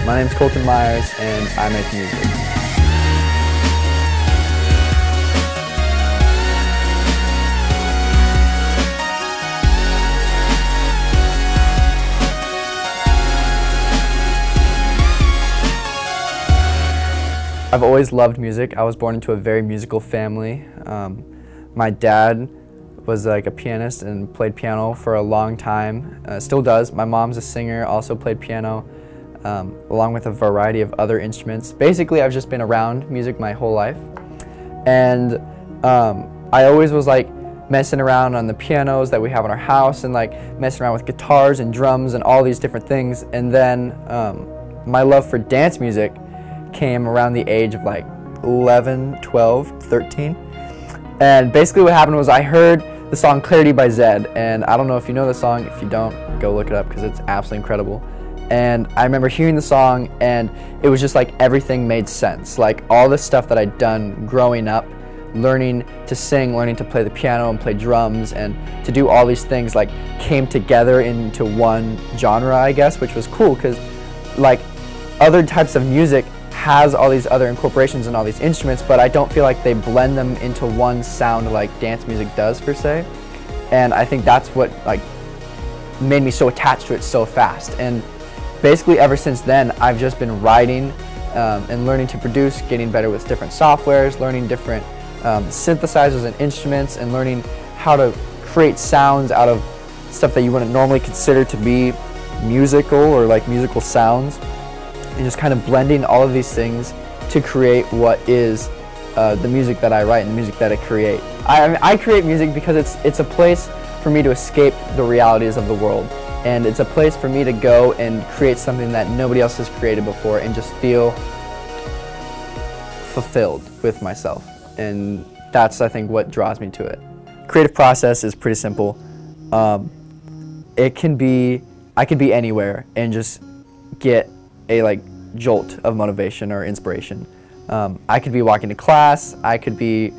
My name's Coleton and I make music. I've always loved music. I was born into a very musical family. My dad was like a pianist and played piano for a long time, still does. My mom's a singer, also played piano, along with a variety of other instruments. Basically, I've just been around music my whole life. And I always was like messing around on the pianos that we have in our house and like messing around with guitars and drums and all these different things. And then my love for dance music came around the age of like 11, 12, 13. And basically what happened was I heard the song Clarity by Zed, and I don't know if you know the song. If you don't, go look it up because it's absolutely incredible. And I remember hearing the song and it was just like everything made sense. Like all the stuff that I'd done growing up, learning to sing, learning to play the piano and play drums and to do all these things like came together into one genre, I guess, which was cool because like other types of music has all these other incorporations and all these instruments, but I don't feel like they blend them into one sound like dance music does per se. And I think that's what like made me so attached to it so fast. And basically ever since then, I've just been writing and learning to produce, getting better with different softwares, learning different synthesizers and instruments, and learning how to create sounds out of stuff that you wouldn't normally consider to be musical or like musical sounds. And just kind of blending all of these things to create what is the music that I write and the music that I create. I create music because it's a place for me to escape the realities of the world. And it's a place for me to go and create something that nobody else has created before and just feel fulfilled with myself. And that's, I think, what draws me to it. Creative process is pretty simple. I could be anywhere and just get a like jolt of motivation or inspiration. I could be walking to class, I could be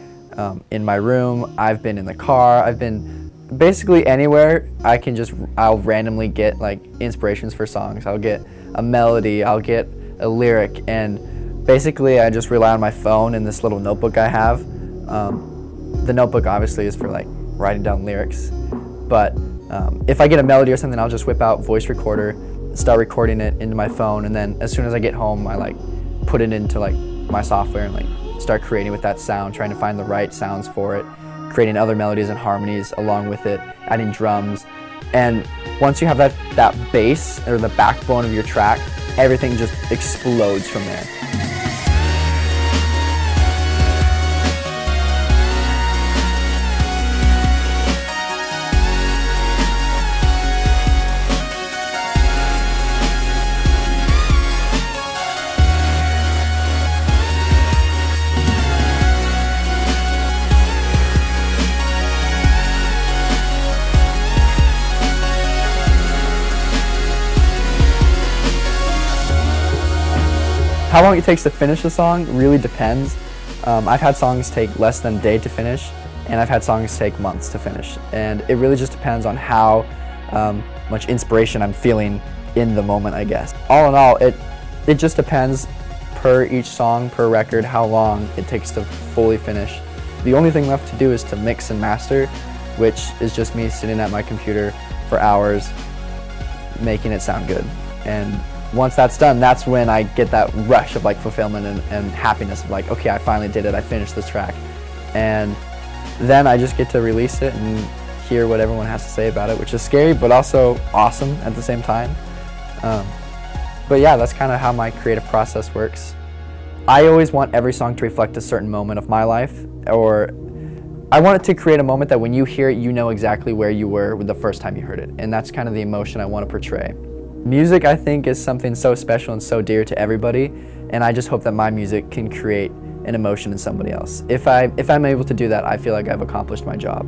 in my room, I've been in the car, I've been basically anywhere. I'll randomly get like inspirations for songs. I'll get a melody, I'll get a lyric, and basically I just rely on my phone and this little notebook I have. The notebook obviously is for like writing down lyrics, but if I get a melody or something, I'll just whip out voice recorder, start recording it into my phone, and then as soon as I get home, I like put it into like my software and like start creating with that sound, trying to find the right sounds for it, creating other melodies and harmonies along with it, adding drums. And once you have that bass or the backbone of your track, everything just explodes from there. How long it takes to finish a song really depends. I've had songs take less than a day to finish, and I've had songs take months to finish. And it really just depends on how much inspiration I'm feeling in the moment, I guess. All in all, it just depends per each song, per record, how long it takes to fully finish. The only thing left to do is to mix and master, which is just me sitting at my computer for hours, making it sound good. And once that's done, that's when I get that rush of like fulfillment and happiness of like, okay, I finally did it, I finished this track. And then I just get to release it and hear what everyone has to say about it, which is scary, but also awesome at the same time. But yeah, that's kind of how my creative process works. I always want every song to reflect a certain moment of my life, or I want it to create a moment that when you hear it, you know exactly where you were the first time you heard it. And that's kind of the emotion I want to portray. Music, I think, is something so special and so dear to everybody, and I just hope that my music can create an emotion in somebody else. If I'm able to do that, I feel like I've accomplished my job.